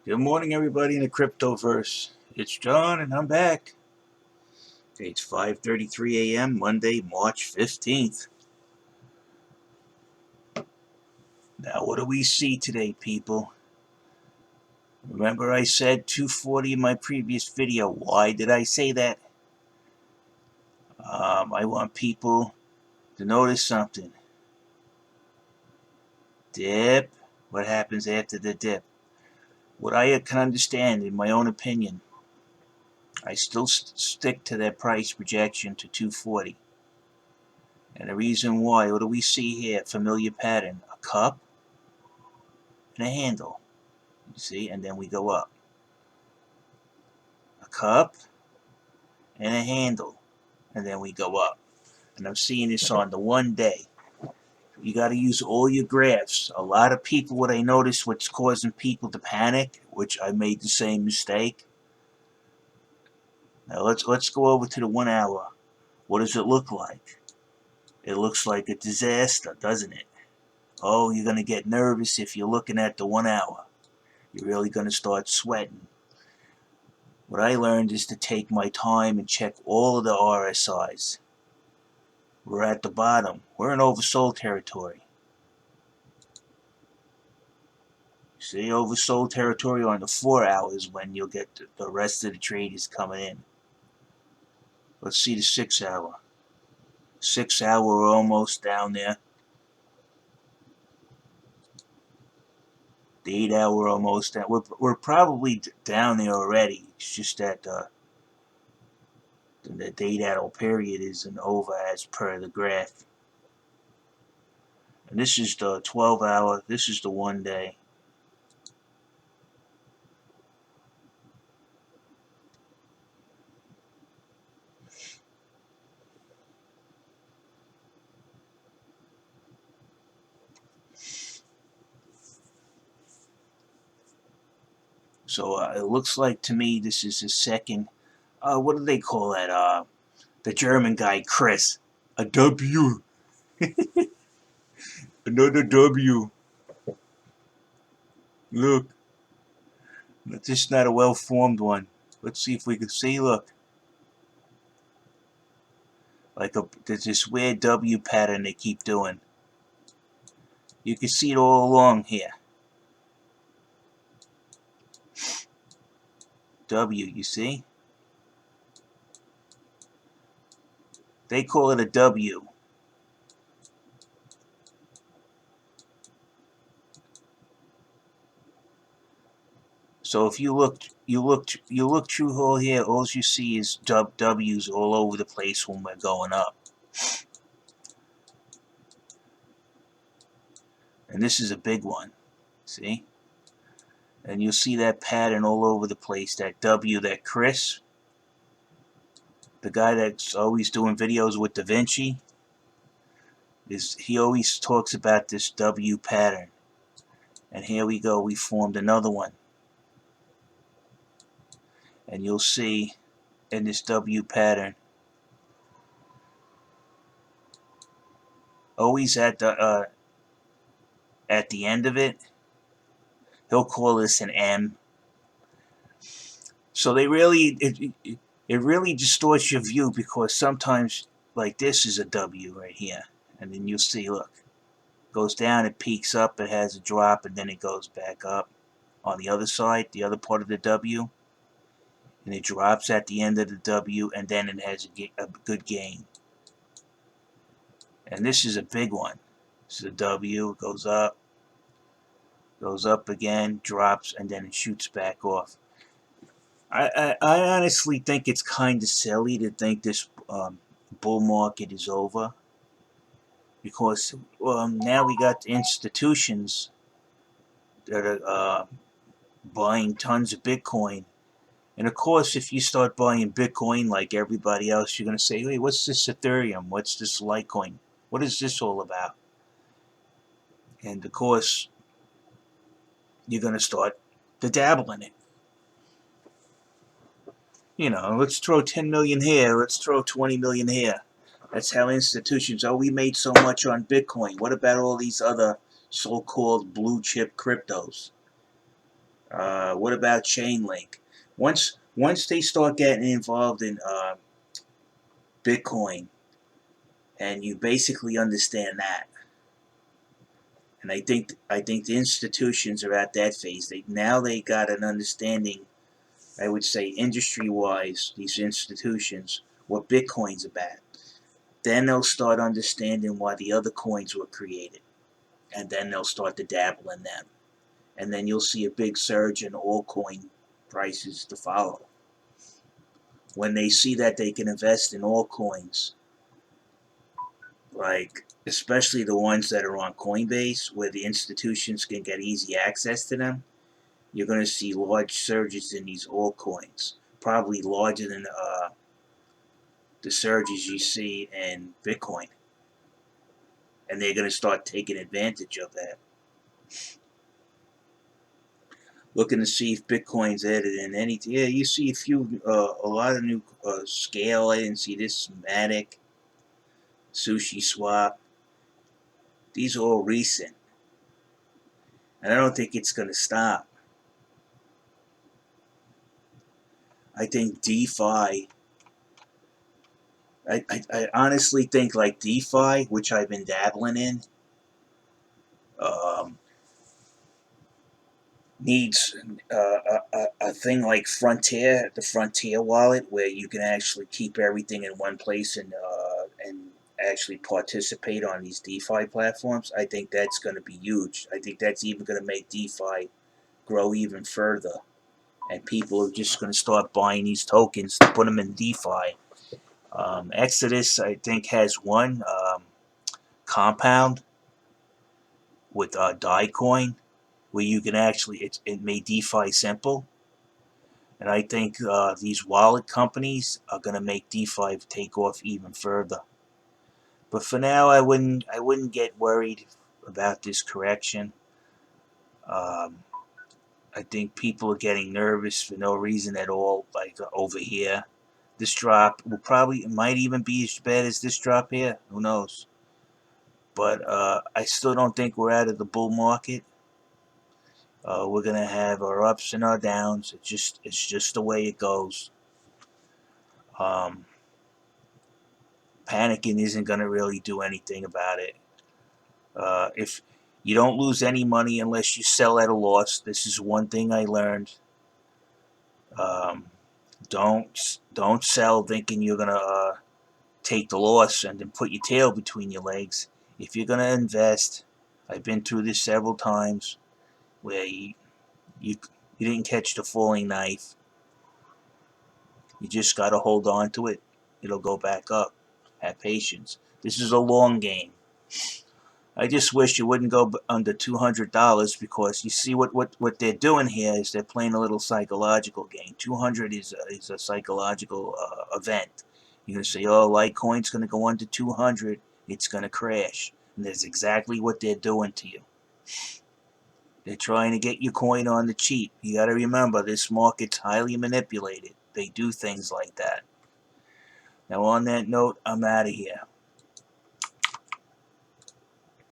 Good morning, everybody in the cryptoverse. It's John, and I'm back. Okay, it's 5:33 a.m. Monday, March 15th. Now, what do we see today, people? Remember I said 240 in my previous video. Why did I say that? I want people to notice something. Dip. What happens after the dip? What I can understand, in my own opinion, I still stick to that price projection to 240. And the reason why, what do we see here? Familiar pattern. A cup and a handle. You see? And then we go up. A cup and a handle. And then we go up. And I'm seeing this on the 1 day. You got to use all your graphs. A lot of people, what I notice, what's causing people to panic, which I made the same mistake. Now let's go over to the 1 hour. What does it look like? It looks like a disaster, doesn't it? Oh, you're going to get nervous if you're looking at the 1 hour. You're really going to start sweating. What I learned is to take my time and check all of the RSIs. We're at the bottom. We're in oversold territory. See, oversold territory on the 4 hours when you'll get the rest of the traders coming in. Let's see the 6 hour. 6 hour, we're almost down there. The 8 hour, we're almost down. We're probably down there already. It's just that the 8 hour period isn't over as per the graph. And this is the 12 hour. This is the 1 day. So it looks like to me this is the second. What do they call that? The German guy, Chris. A W. Another W. Look. This is not a well-formed one. Let's see if we can see. Look. There's this weird W pattern they keep doing. You can see it all along here. W, you see? They call it a W. So if you look through all here, all you see is W's all over the place when we're going up. And this is a big one, see? And you'll see that pattern all over the place, that W, that Chris, the guy that's always doing videos with Da Vinci, he always talks about this W pattern. And here we go, we formed another one. And you'll see in this W pattern, always at the end of it, he'll call this an M. So it really distorts your view, because sometimes, like this is a W right here, and then you'll see, look, goes down, it peaks up, it has a drop, and then it goes back up. On the other side, the other part of the W, and it drops at the end of the W, and then it has a good gain. And this is a big one. This is a W, it goes up again, drops, and then it shoots back off. I honestly think it's kind of silly to think this bull market is over, because now we got institutions that are buying tons of Bitcoin. And of course, if you start buying Bitcoin like everybody else, you're going to say, hey, what's this Ethereum? What's this Litecoin? What is this all about? And of course, you're going to start to dabble in it. You know, let's throw 10 million here, let's throw 20 million here. That's how institutions, oh, we made so much on Bitcoin. What about all these other so-called blue chip cryptos? What about chain link? Once they start getting involved in Bitcoin, and you basically understand that, and I think the institutions are at that phase. They got an understanding. I would say industry-wise, these institutions, what Bitcoin's about. Then they'll start understanding why the other coins were created, and then they'll start to dabble in them, and then you'll see a big surge in all coin prices to follow. When they see that they can invest in all coins, like especially the ones that are on Coinbase, where the institutions can get easy access to them, you're going to see large surges in these altcoins, probably larger than the surges you see in Bitcoin, and they're going to start taking advantage of that. Looking to see if Bitcoin's added in anything. Yeah, you see a lot of new Scale. I didn't see this. Matic, Sushi Swap. These are all recent, and I don't think it's going to stop. I think DeFi. I honestly think like DeFi, which I've been dabbling in, um, needs a thing like Frontier, the Frontier wallet, where you can actually keep everything in one place and actually participate on these DeFi platforms. I think that's going to be huge. I think that's even going to make DeFi grow even further, and people are just going to start buying these tokens to put them in DeFi. Exodus, I think, has one compound with Diecoin, where you can actually it made DeFi simple, and I think these wallet companies are going to make DeFi take off even further. But for now, I wouldn't get worried about this correction. Um, I think people are getting nervous for no reason at all, like over here. This drop it might even be as bad as this drop here. Who knows? But I still don't think we're out of the bull market. We're gonna have our ups and our downs. It's just the way it goes. Um, Panicking isn't gonna really do anything about it. If you don't lose any money unless you sell at a loss, this is one thing I learned. Um, don't sell thinking you're gonna take the loss and then put your tail between your legs. If you're gonna invest, I've been through this several times where you didn't catch the falling knife. You just gotta hold on to it. It'll go back up. Have patience. This is a long game. I just wish it wouldn't go under $200, because you see what they're doing here is they're playing a little psychological game. 200 is a psychological event. You're gonna say, oh, Litecoin's gonna go under 200, it's gonna crash, and that's exactly what they're doing to you. They're trying to get your coin on the cheap. You got to remember, this market's highly manipulated. They do things like that. Now, on that note, I'm out of here.